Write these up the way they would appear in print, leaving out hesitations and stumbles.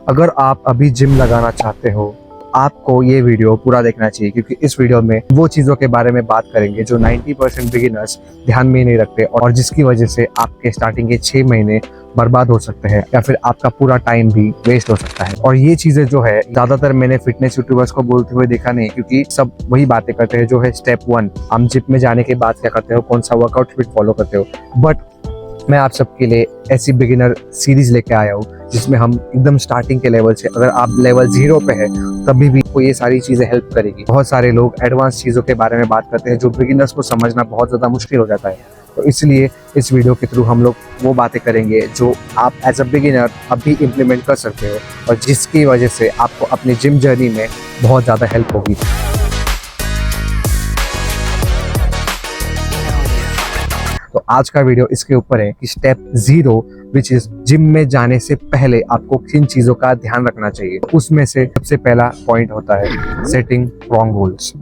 अगर आप अभी जिम लगाना चाहते हो, आपको ये वीडियो पूरा देखना चाहिए, क्योंकि इस वीडियो में वो चीज़ों के बारे में बात करेंगे जो 90% बिगिनर्स ध्यान में नहीं रखते और जिसकी वजह से आपके स्टार्टिंग के 6 महीने बर्बाद हो सकते हैं या फिर आपका पूरा टाइम भी वेस्ट हो सकता है। और ये चीज़ें जो है ज़्यादातर मैंने फिटनेस यूट्यूबर्स को बोलते हुए देखा नहीं, क्योंकि सब वही बातें करते हैं जो है स्टेप 1, हम जिम में जाने के बाद क्या करते हो, कौन सा वर्कआउट फिट फॉलो करते हो। बट मैं आप सबके लिए ऐसी बिगिनर सीरीज लेके आया हूँ जिसमें हम एकदम स्टार्टिंग के लेवल से, अगर आप लेवल 0 पे है तभी भी आपको ये सारी चीजें हेल्प करेगी। बहुत सारे लोग एडवांस चीजों के बारे में बात करते हैं जो बिगिनर्स को समझना बहुत ज्यादा मुश्किल हो जाता है, तो इसलिए इस वीडियो के थ्रू हम लोग वो बातें करेंगे जो आप एज अ बिगिनर अभी इम्प्लीमेंट कर सकते हो और जिसकी वजह से आपको अपनी जिम जर्नी में बहुत ज़्यादा हेल्प होगी। तो आज का वीडियो इसके ऊपर है कि स्टेप 0 विच इज जिम में जाने से पहले आपको किन चीज़ों का ध्यान रखना चाहिए। उसमें से सबसे पहला पॉइंट होता है सेटिंग रॉन्ग गोल्स।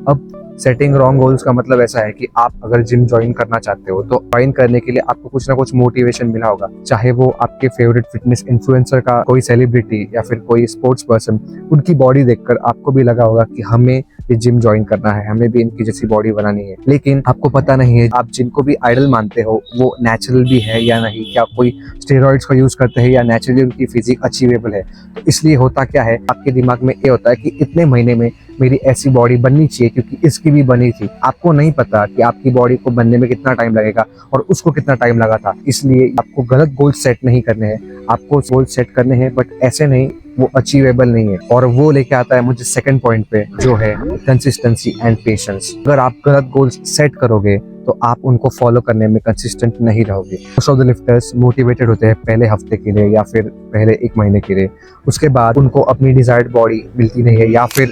अब सेटिंग रॉन्ग गोल्स का मतलब ऐसा है कि आप अगर जिम ज्वाइन करना चाहते हो तो ज्वाइन करने के लिए आपको कुछ ना कुछ मोटिवेशन मिला होगा, चाहे वो आपके फेवरेट फिटनेस इन्फ्लुएंसर का कोई सेलिब्रिटी या फिर कोई स्पोर्ट्स पर्सन, उनकी बॉडी देखकर आपको भी लगा होगा कि हमें ये जिम ज्वाइन करना है, हमें भी इनकी जैसी बॉडी बनानी है। लेकिन आपको पता नहीं है आप जिनको भी आइडल मानते हो वो नेचुरल भी है या नहीं, क्या कोई स्टेरॉइड्स का यूज करते हैं या नेचुरली उनकी फिजिक अचीवेबल है। तो इसलिए होता क्या है, आपके दिमाग में ये होता है कि इतने महीने में मेरी ऐसी बॉडी बननी चाहिए क्योंकि इसकी भी बनी थी। आपको नहीं पता कि आपकी बॉडी को बनने में कितना टाइम लगेगा और उसको कितना टाइम लगा था। इसलिए आपको गलत गोल सेट नहीं करने हैं, आपको गोल सेट करने हैं बट ऐसे नहीं वो अचीवेबल नहीं है। और वो लेके आता है मुझे सेकंड पॉइंट पे, जो है कंसिस्टेंसी एंड पेशेंस। अगर आप गलत गोल्स सेट करोगे तो आप उनको फॉलो करने में कंसिस्टेंट नहीं रहोगे। Most of the lifters motivated होते हैं पहले हफ्ते के लिए या फिर पहले 1 महीने के लिए, उसके बाद उनको अपनी डिजायर्ड बॉडी मिलती नहीं है या फिर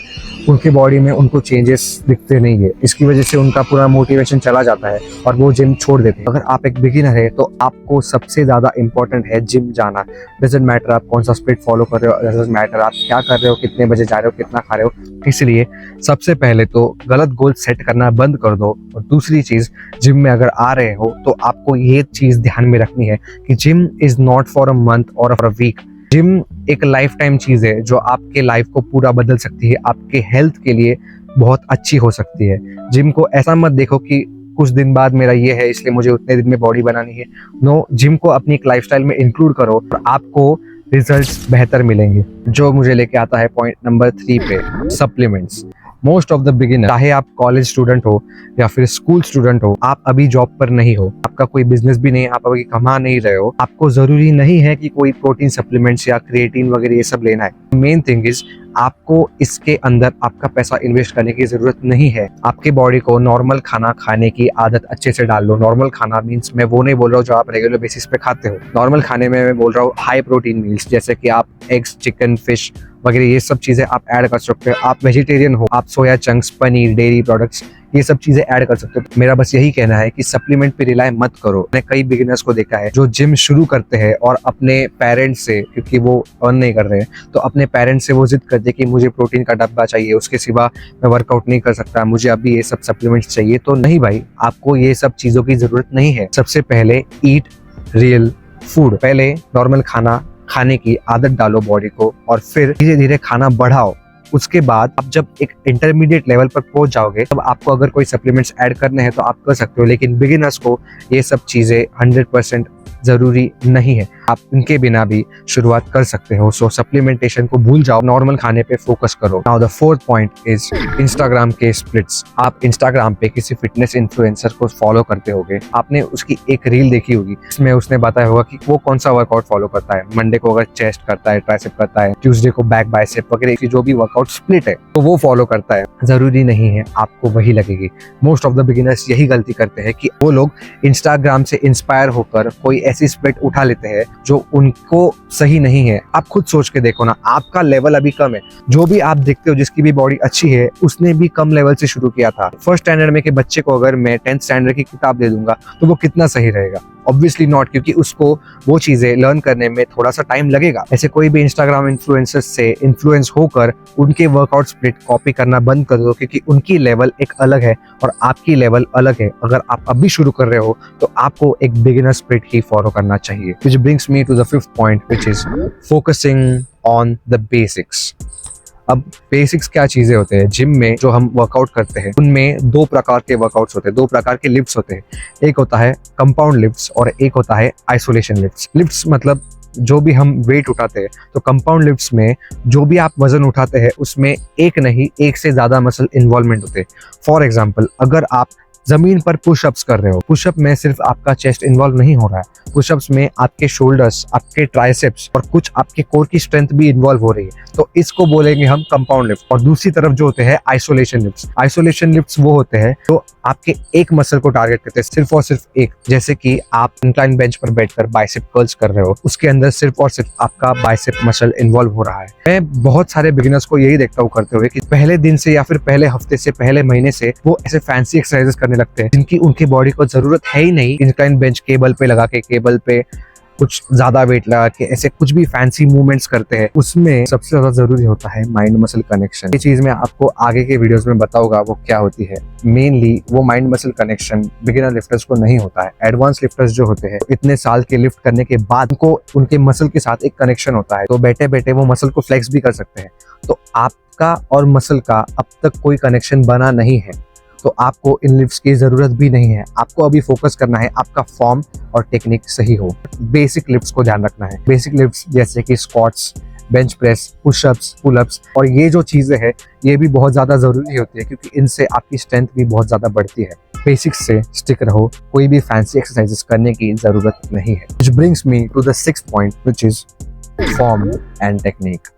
उनकी बॉडी में उनको चेंजेस दिखते नहीं है। इसकी वजह से उनका पूरा मोटिवेशन चला जाता है और वो जिम छोड़ देते हैं। अगर आप एक बिगिनर है तो आपको सबसे ज्यादा इंपॉर्टेंट है जिम जाना। डजंट मैटर आप कौन सा स्प्लिट फॉलो कर रहे हो, डजंट मैटर आप क्या कर रहे हो, कितने बजे जा रहे हो, कितना खा रहे हो। इसलिए सबसे पहले तो गलत गोल सेट करना बंद कर दो। और दूसरी चीज, जिम में अगर आ रहे हो तो आपको ये चीज ध्यान में रखनी है कि gym is not for a month और फॉर अ वीक। जिम एक लाइफ टाइम चीज है जो आपके लाइफ को पूरा बदल सकती है, आपके हेल्थ के लिए बहुत अच्छी हो सकती है। जिम को ऐसा मत देखो कि कुछ दिन बाद मेरा ये है इसलिए मुझे उतने दिन में बॉडी बनानी है। नो, जिम को अपनी एक लाइफस्टाइल में इंक्लूड करो और आपको रिजल्ट्स बेहतर मिलेंगे। जो मुझे लेके आता है पॉइंट नंबर 3 पे, supplements. Most of the beginner, चाहे आप कॉलेज स्टूडेंट हो या फिर स्कूल स्टूडेंट हो, आप अभी जॉब पर नहीं हो, आपका कोई बिजनेस भी नहीं, आप अभी कमा नहीं रहे हो, आपको जरूरी नहीं है कि कोई प्रोटीन सप्लीमेंट्स या क्रिएटिन वगैरह ये सब लेना है। मेन थिंग इज आपको इसके अंदर आपका पैसा इन्वेस्ट करने की जरूरत नहीं है। आपके बॉडी को नॉर्मल खाना खाने की आदत अच्छे से डाल लो। नॉर्मल खाना मीन्स मैं वो नहीं बोल रहा हूँ जो आप रेगुलर बेसिस पे खाते हो। नॉर्मल खाने में मैं बोल रहा हूँ हाई प्रोटीन मील्स, जैसे कि आप एग्स, चिकन, फिश वगैरह ये सब चीजें आप ऐड कर सकते हो। आप वेजिटेरियन हो, आप soya chunks, paneer, dairy products ये सब चीजें ऐड कर सकते हो। मेरा बस यही कहना है कि सप्लीमेंट पे रिलाय मत करो। मैंने कई बिगिनर्स को देखा है जो जिम शुरू करते हैं और अपने पेरेंट्स से, क्योंकि वो अर्न नहीं कर रहे हैं, तो अपने पेरेंट्स से वो जिद करते हैं कि मुझे प्रोटीन का डब्बा चाहिए, उसके सिवा मैं वर्कआउट नहीं कर सकता, मुझे अभी ये सब सप्लीमेंट्स चाहिए। तो नहीं भाई, आपको ये सब चीजों की जरूरत नहीं है। सबसे पहले ईट रियल फूड। पहले नॉर्मल खाना खाने की आदत डालो बॉडी को और फिर धीरे धीरे खाना बढ़ाओ। उसके बाद आप जब एक इंटरमीडिएट लेवल पर पहुंच जाओगे तब आपको अगर कोई सप्लीमेंट्स ऐड करने हैं तो आप कर सकते हो, लेकिन बिगिनर्स को ये सब चीजें 100% जरूरी नहीं है। आप इनके बिना भी शुरुआत कर सकते हो। सो सप्लीमेंटेशन को भूल जाओ, नॉर्मल खाने पे फोकस करो। Now the 4th point is Instagram के स्प्लिट्स। आप इंस्टाग्राम पे किसी फिटनेस इन्फ्लुएंसर को फॉलो करते होगे, आपने उसकी एक रील देखी होगी, इसमें उसने बताया होगा कि वो कौन सा वर्कआउट फॉलो करता है। मंडे को अगर चेस्ट करता है, ट्राइसेप करता है, ट्यूसडे को बैक, बाइसेप वगैरह की जो भी वर्कआउट स्प्लिट है तो वो फॉलो करता है। जरूरी नहीं है आपको वही लगेगी। मोस्ट ऑफ द बिगिनर्स यही गलती करते हैं कि वो लोग इंस्टाग्राम से इंस्पायर होकर कोई ऐसी स्प्लिट उठा लेते हैं जो उनको सही नहीं है। आप खुद सोच के देखो ना, आपका लेवल अभी कम है। जो भी आप देखते हो जिसकी भी बॉडी अच्छी है उसने भी कम लेवल से शुरू किया था। फर्स्ट स्टैंडर्ड में के बच्चे को अगर मैं 10th स्टैंडर्ड की किताब दे दूंगा तो वो कितना सही रहेगा? ऑब्वियसली नॉट, क्योंकि उसको वो चीजें लर्न करने में थोड़ा सा टाइम लगेगा। ऐसे कोई भी इंस्टाग्राम इन्फ्लुएंसर्स से इन्फ्लुएंस होकर उनके वर्कआउट स्प्लिट कॉपी करना बंद कर दो, क्योंकि उनकी लेवल एक अलग है और आपकी लेवल अलग है। अगर आप अभी शुरू कर रहे हो तो आपको एक बिगिनर स्प्लिट ही फॉलो करना चाहिए। Which brings me to the 5th point, which is focusing on the basics. अब बेसिक्स क्या चीजें होते हैं? जिम में जो हम वर्कआउट करते हैं उनमें दो प्रकार के वर्कआउट्स होते हैं, दो प्रकार के लिफ्ट्स होते हैं। एक होता है कंपाउंड लिफ्ट्स और एक होता है आइसोलेशन लिफ्ट्स। लिफ्ट्स मतलब जो भी हम वेट उठाते हैं, तो कंपाउंड लिफ्ट्स में जो भी आप वजन उठाते हैं उसमें एक नहीं, एक से ज्यादा मसल इन्वॉल्वमेंट होते हैं। फॉर एग्जाम्पल, अगर आप जमीन पर पुशअप्स कर रहे हो, पुशअप में सिर्फ आपका चेस्ट इन्वॉल्व नहीं हो रहा है, पुशअप्स में आपके शोल्डर्स, आपके ट्राइसेप्स और कुछ आपके कोर की स्ट्रेंथ भी इन्वॉल्व हो रही है, तो इसको बोलेंगे हम कंपाउंड लिफ्ट। और दूसरी तरफ जो होते हैं आइसोलेशन लिफ्ट्स। आइसोलेशन लिफ्ट्स वो होते हैं जो आपके एक मसल को टारगेट करते हैं, सिर्फ और सिर्फ एक। जैसे कि आप इंक्लाइन बेंच पर बैठकर बाइसेप कर्ल्स कर रहे हो, उसके अंदर सिर्फ और सिर्फ आपका बाइसेप मसल इन्वॉल्व हो रहा है। मैं बहुत सारे बिगिनर्स को यही देखता हूँ करते हुए कि पहले दिन से या फिर पहले हफ्ते से, पहले महीने से वो ऐसे फैंसी एक्सरसाइजेस करने लगते हैं जिनकी उनकी बॉडी को जरूरत है ही नहीं। इंक्लाइन बेंच केबल पे लगा के, केबल पे कुछ ज्यादा वेट लगा के ऐसे कुछ भी फैंसी मूवमेंट्स करते हैं। उसमें सबसे ज्यादा जरूरी होता है माइंड मसल कनेक्शन। ये चीज मैं आपको आगे के वीडियोस में बताऊंगा वो क्या होती है। मेनली वो mind muscle connection beginner lifters को नहीं होता है। एडवांस लिफ्टर्स जो होते हैं, इतने साल के लिफ्ट करने के बाद उनको उनके मसल के साथ एक कनेक्शन होता है, तो बैठे बैठे वो मसल को फ्लेक्स भी कर सकते हैं। तो आपका और मसल का अब तक कोई कनेक्शन बना नहीं है, तो आपको इन लिफ्ट्स की जरूरत भी नहीं है। आपको अभी फोकस करना है आपका फॉर्म और टेक्निक सही हो। बेसिक लिफ्ट्स को ध्यान रखना है। बेसिक लिफ्ट्स जैसे कि squats, bench press, pushups, pullups और ये जो चीजें हैं ये भी बहुत ज्यादा जरूरी होती है, क्योंकि इनसे आपकी स्ट्रेंथ भी बहुत ज्यादा बढ़ती है। बेसिक्स से स्टिक रहो, कोई भी फैंसी एक्सरसाइजेस करने की जरूरत नहीं है। Which brings me to the sixth point, which is form and technique.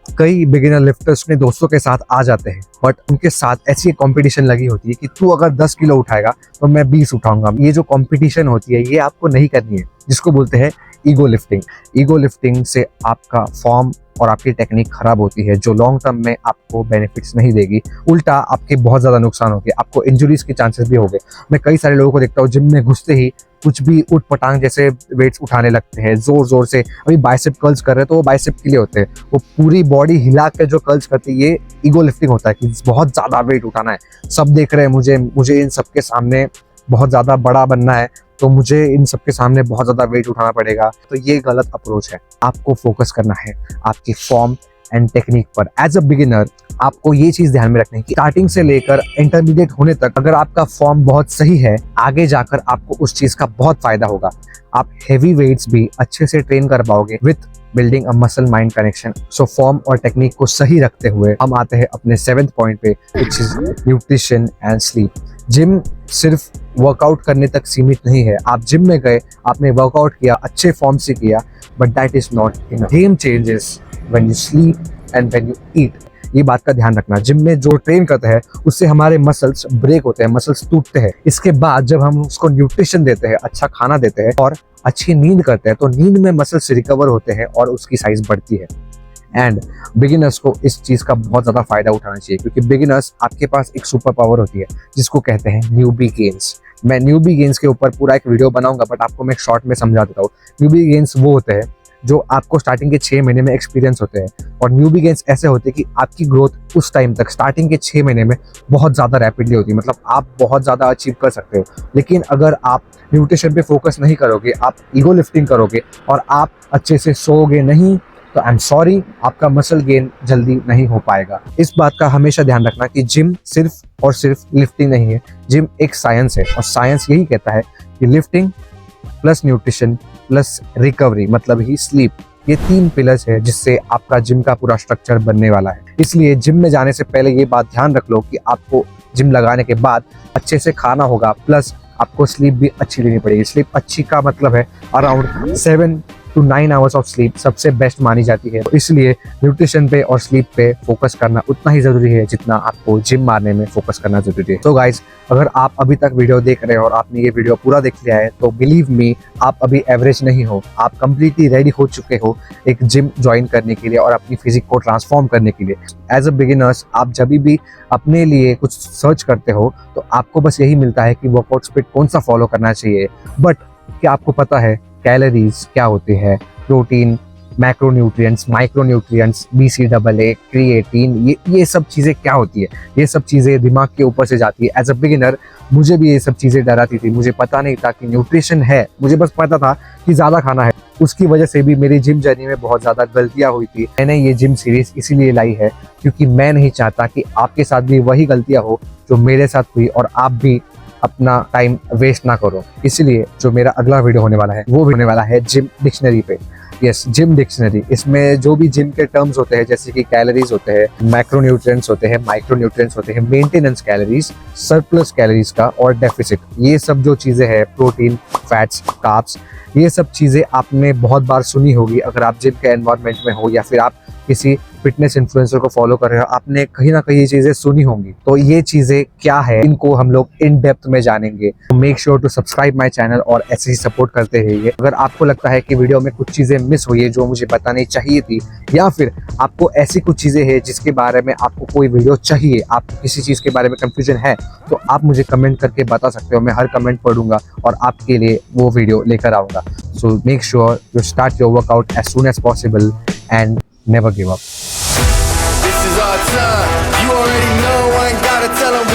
कई बिगिनर लिफ्टर्स अपने दोस्तों के साथ आ जाते हैं, बट उनके साथ ऐसी कंपटीशन लगी होती है कि तू अगर 10 किलो उठाएगा तो मैं 20 उठाऊंगा। ये जो कंपटीशन होती है ये आपको नहीं करनी है, जिसको बोलते हैं ईगो लिफ्टिंग। ईगो लिफ्टिंग से आपका फॉर्म और आपकी टेक्निक खराब होती है, जो लॉन्ग टर्म में आपको बेनिफिट्स नहीं देगी। उल्टा आपके बहुत ज्यादा नुकसान होंगे, आपको इंजुरीज के चांसेस भी होंगे। मैं कई सारे लोगों को देखता हूँ जिम में घुसते ही कुछ भी उठ पटांग जैसे वेट्स उठाने लगते हैं जोर जोर से। अभी बाइसेप कर्ल्स कर रहे हैं तो वो बाइसेप के लिए होते हैं, वो पूरी बॉडी हिला के जो कर्ल्स करते हैं ये ईगो लिफ्टिंग होता है कि बहुत ज्यादा वेट उठाना है, सब देख रहे हैं मुझे इन सबके सामने बहुत ज्यादा बड़ा बनना है, तो मुझे इन सबके सामने बहुत ज्यादा वेट उठाना पड़ेगा। तो ये गलत अप्रोच है। आपको फोकस करना है आपकी फॉर्म एंड टेक्निक पर। एज अ बिगिनर आपको ये चीज ध्यान में रखनी है कि स्टार्टिंग से लेकर इंटरमीडिएट होने तक अगर आपका फॉर्म बहुत सही है, आगे जाकर आपको उस चीज का बहुत फायदा होगा। आप हेवी वेट्स भी अच्छे से ट्रेन कर पाओगे with building a muscle mind connection. So form और टेक्निक को सही रखते हुए हम आते हैं अपने 7th पॉइंट पे, which is nutrition and sleep. Gym सिर्फ वर्कआउट करने तक सीमित नहीं है। आप जिम में गए, आपने वर्कआउट किया, अच्छे फॉर्म से किया, but that is not enough. Game changes when you sleep and when you eat. ये बात का ध्यान रखना। जिम में जो ट्रेन करते हैं उससे हमारे मसल्स ब्रेक होते हैं, मसल्स टूटते हैं। इसके बाद जब हम उसको न्यूट्रिशन देते हैं, अच्छा खाना देते हैं और अच्छी नींद करते हैं, तो नींद में मसल्स रिकवर होते हैं और उसकी साइज बढ़ती है। एंड बिगिनर्स को इस चीज का बहुत ज्यादा फायदा उठाना चाहिए, क्योंकि बिगिनर्स आपके पास एक सुपर पावर होती है जिसको कहते हैं न्यूबी गेन्स। मैं न्यूबी गेन्स के ऊपर पूरा एक वीडियो बनाऊंगा, बट आपको मैं एक शॉर्ट में समझा देता हूँ। न्यूबी गेन्स वो होते हैं जो आपको स्टार्टिंग के 6 महीने में एक्सपीरियंस होते हैं, और न्यूबी गेन्स ऐसे होते हैं कि आपकी ग्रोथ उस टाइम तक स्टार्टिंग के 6 महीने में बहुत ज्यादा रैपिडली होती है। मतलब आप बहुत ज्यादा अचीव कर सकते हो। लेकिन अगर आप न्यूट्रिशन पे फोकस नहीं करोगे, आप ईगो लिफ्टिंग करोगे और आप अच्छे से सोओगे नहीं, तो आई एम सॉरी, आपका मसल गेन जल्दी नहीं हो पाएगा। इस बात का हमेशा ध्यान रखना कि जिम सिर्फ और सिर्फ लिफ्टिंग नहीं है, जिम एक साइंस है, और साइंस यही कहता है कि lifting plus nutrition plus recovery, मतलब ही स्लीप, ये 3 पिलर्स है जिससे आपका जिम का पूरा स्ट्रक्चर बनने वाला है। इसलिए जिम में जाने से पहले ये बात ध्यान रख लो कि आपको जिम लगाने के बाद अच्छे से खाना होगा, प्लस आपको स्लीप भी अच्छी लेनी पड़ेगी। स्लीप अच्छी का मतलब है around 7 to 9 hours of sleep सबसे बेस्ट मानी जाती है। इसलिए न्यूट्रिशन पे और स्लीप पे फोकस करना उतना ही जरूरी है जितना आपको जिम मारने में फोकस करना जरूरी है। तो गाइज, अगर आप अभी तक वीडियो देख रहे हो और आपने ये वीडियो पूरा देख लिया है, तो बिलीव मी, आप अभी एवरेज नहीं हो, आप कंप्लीटली रेडी हो चुके हो एक जिम ज्वाइन करने के लिए और अपनी फिजिक को ट्रांसफॉर्म करने के लिए। एज अ बिगिनर्स आप जब भी अपने लिए कुछ सर्च करते हो तो आपको बस यही मिलता है कि वर्कआउट स्पिट कौन सा फॉलो करना चाहिए, बट क्या आपको पता है कैलोरीज क्या होते हैं, protein, macronutrients, micronutrients, BCAA, creatine, ये सब चीज़ें क्या होती है? ये सब चीज़ें दिमाग के ऊपर से जाती है। एज अ बिगिनर मुझे भी ये सब चीज़ें डराती थी, मुझे पता नहीं था कि न्यूट्रिशन है, मुझे बस पता था कि ज़्यादा खाना है। उसकी वजह से भी मेरी जिम जर्नी में बहुत ज़्यादा गलतियाँ हुई थी। मैंने ये जिम सीरीज इसीलिए लाई है क्योंकि मैं नहीं चाहता कि आपके साथ भी वही गलतियाँ हो जो मेरे साथ हुई और आप भी अपना टाइम वेस्ट ना करो। इसलिए जो मेरा अगला वीडियो होने वाला है वो होने वाला है जिम डिक्शनरी पे। Yes, gym dictionary. इसमें जो भी जिम के टर्म्स होते हैं जैसे कि कैलोरीज होते हैं, मैक्रोन्यूट्रिएंट्स होते हैं, माइक्रोन्यूट्रिएंट्स होते हैं, मेंटेनेंस कैलोरीज, सरप्लस कैलोरीज का और डेफिसिट, ये सब जो चीज़ें हैं, प्रोटीन, फैट्स, कार्ब्स, ये सब चीज़ें आपने बहुत बार सुनी होगी अगर आप जिम के एनवायरनमेंट में हो या फिर आप किसी फिटनेस इन्फ्लुएंसर को फॉलो कर रहे हो, आपने कहीं ना कहीं ये चीज़ें सुनी होंगी। तो ये चीज़ें क्या है इनको हम लोग इन डेप्थ में जानेंगे। तो make sure to subscribe my channel और ऐसे ही सपोर्ट करते रहिए। अगर आपको लगता है कि वीडियो में कुछ चीज़ें मिस हुई है जो मुझे बतानी चाहिए थी, या फिर आपको ऐसी कुछ चीज़ें हैं जिसके बारे में आपको कोई वीडियो चाहिए, आपको किसी चीज़ के बारे में कंफ्यूजन है, तो आप मुझे कमेंट करके बता सकते हो। मैं हर कमेंट पढ़ूंगा और आपके लिए वो वीडियो लेकर आऊँगा। So make sure you start your workout as soon as possible and never give up. This is our time. You already know, I ain't gotta tell 'em